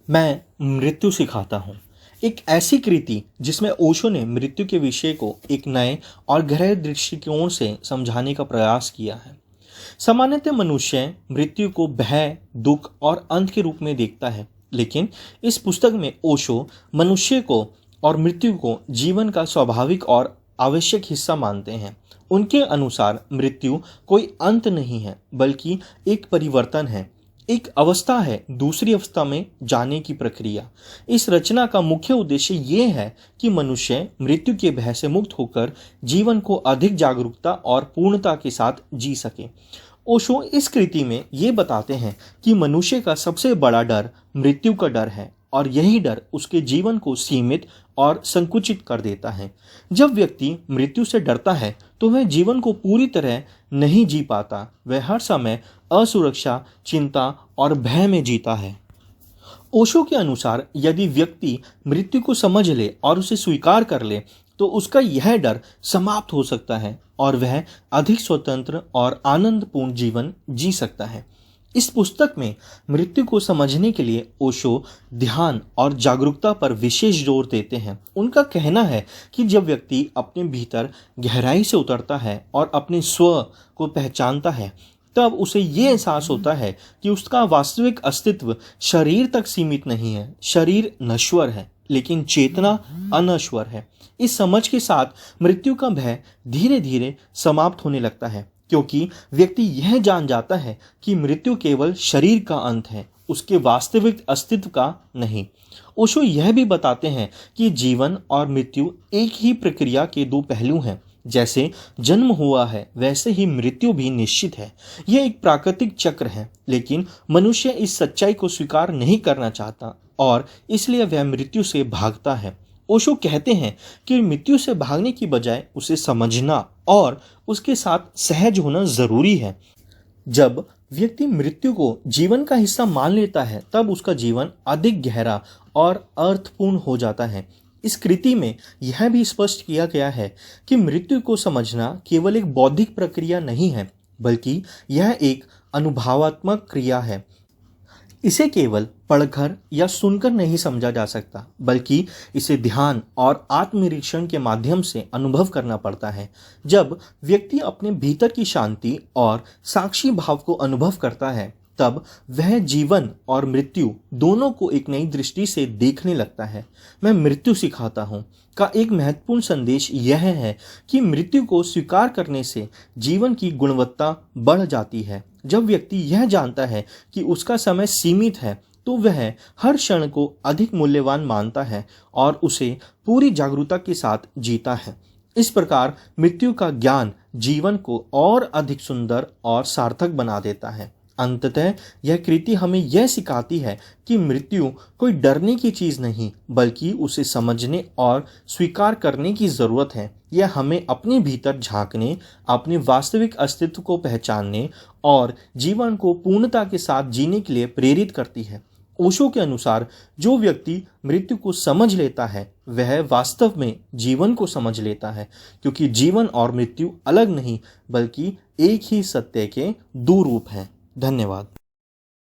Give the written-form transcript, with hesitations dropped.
मैं मृत्यु सिखाता हूँ। एक ऐसी कृति जिसमें ओशो ने मृत्यु के विषय को एक नए और गहरे दृष्टिकोण से समझाने का प्रयास किया है। सामान्यतः मनुष्य मृत्यु को भय, दुख और अंत के रूप में देखता है, लेकिन इस पुस्तक में ओशो मनुष्य को और मृत्यु को जीवन का स्वाभाविक और आवश्यक हिस्सा मानते हैं। उनके अनुसार मृत्यु कोई अंत नहीं है, बल्कि एक परिवर्तन है, एक अवस्था है दूसरी अवस्था में जाने की प्रक्रिया। इस रचना का मुख्य उद्देश्य ये है कि मनुष्य मृत्यु के भय से मुक्त होकर जीवन को अधिक जागरूकता और पूर्णता के साथ जी सके। ओशो इस कृति में ये बताते हैं कि मनुष्य का सबसे बड़ा डर मृत्यु का डर है और यही डर उसके जीवन को सीमित और संकुचित कर देता है। जब व्यक्ति मृत्यु से डरता है तो वह जीवन को पूरी तरह नहीं जी पाता। वह हर समय असुरक्षा, चिंता और भय में जीता है। ओशो के अनुसार यदि व्यक्ति मृत्यु को समझ ले और उसे स्वीकार कर ले तो उसका यह डर समाप्त हो सकता है और वह अधिक स्वतंत्र और आनंदपूर्ण जीवन जी सकता है। इस पुस्तक में मृत्यु को समझने के लिए ओशो ध्यान और जागरूकता पर विशेष जोर देते हैं। उनका कहना है कि जब व्यक्ति अपने भीतर गहराई से उतरता है और अपने स्व को पहचानता है, तब उसे ये एहसास होता है कि उसका वास्तविक अस्तित्व शरीर तक सीमित नहीं है। शरीर नश्वर है, लेकिन चेतना अनश्वर है। इस समझ के साथ मृत्यु का भय धीरे धीरे समाप्त होने लगता है, क्योंकि व्यक्ति यह जान जाता है कि मृत्यु केवल शरीर का अंत है, उसके वास्तविक अस्तित्व का नहीं। ओशो यह भी बताते हैं कि जीवन और मृत्यु एक ही प्रक्रिया के दो पहलू हैं। जैसे जन्म हुआ है, वैसे ही मृत्यु भी निश्चित है। यह एक प्राकृतिक चक्र है, लेकिन मनुष्य इस सच्चाई को स्वीकार नहीं करना चाहता और इसलिए वह मृत्यु से भागता है। ओशो कहते हैं कि मृत्यु से भागने की बजाय उसे समझना और उसके साथ सहज होना जरूरी है। जब व्यक्ति मृत्यु को जीवन का हिस्सा मान लेता है, तब उसका जीवन अधिक गहरा और अर्थपूर्ण हो जाता है। इस कृति में यह भी स्पष्ट किया गया है कि मृत्यु को समझना केवल एक बौद्धिक प्रक्रिया नहीं है, बल्कि यह एक अनुभवात्मक क्रिया है। इसे केवल पढ़कर या सुनकर नहीं समझा जा सकता, बल्कि इसे ध्यान और आत्मनिरीक्षण के माध्यम से अनुभव करना पड़ता है। जब व्यक्ति अपने भीतर की शांति और साक्षी भाव को अनुभव करता है, तब वह जीवन और मृत्यु दोनों को एक नई दृष्टि से देखने लगता है। मैं मृत्यु सिखाता हूँ का एक महत्वपूर्ण संदेश यह है कि मृत्यु को स्वीकार करने से जीवन की गुणवत्ता बढ़ जाती है। जब व्यक्ति यह जानता है कि उसका समय सीमित है, तो वह हर क्षण को अधिक मूल्यवान मानता है और उसे पूरी जागरूकता के साथ जीता है। इस प्रकार मृत्यु का ज्ञान जीवन को और अधिक सुंदर और सार्थक बना देता है। अंततः यह कृति हमें यह सिखाती है कि मृत्यु कोई डरने की चीज़ नहीं, बल्कि उसे समझने और स्वीकार करने की ज़रूरत है। यह हमें अपने भीतर झांकने, अपने वास्तविक अस्तित्व को पहचानने और जीवन को पूर्णता के साथ जीने के लिए प्रेरित करती है। ओशो के अनुसार जो व्यक्ति मृत्यु को समझ लेता है, वह वास्तव में जीवन को समझ लेता है, क्योंकि जीवन और मृत्यु अलग नहीं, बल्कि एक ही सत्य के दो रूप हैं। धन्यवाद।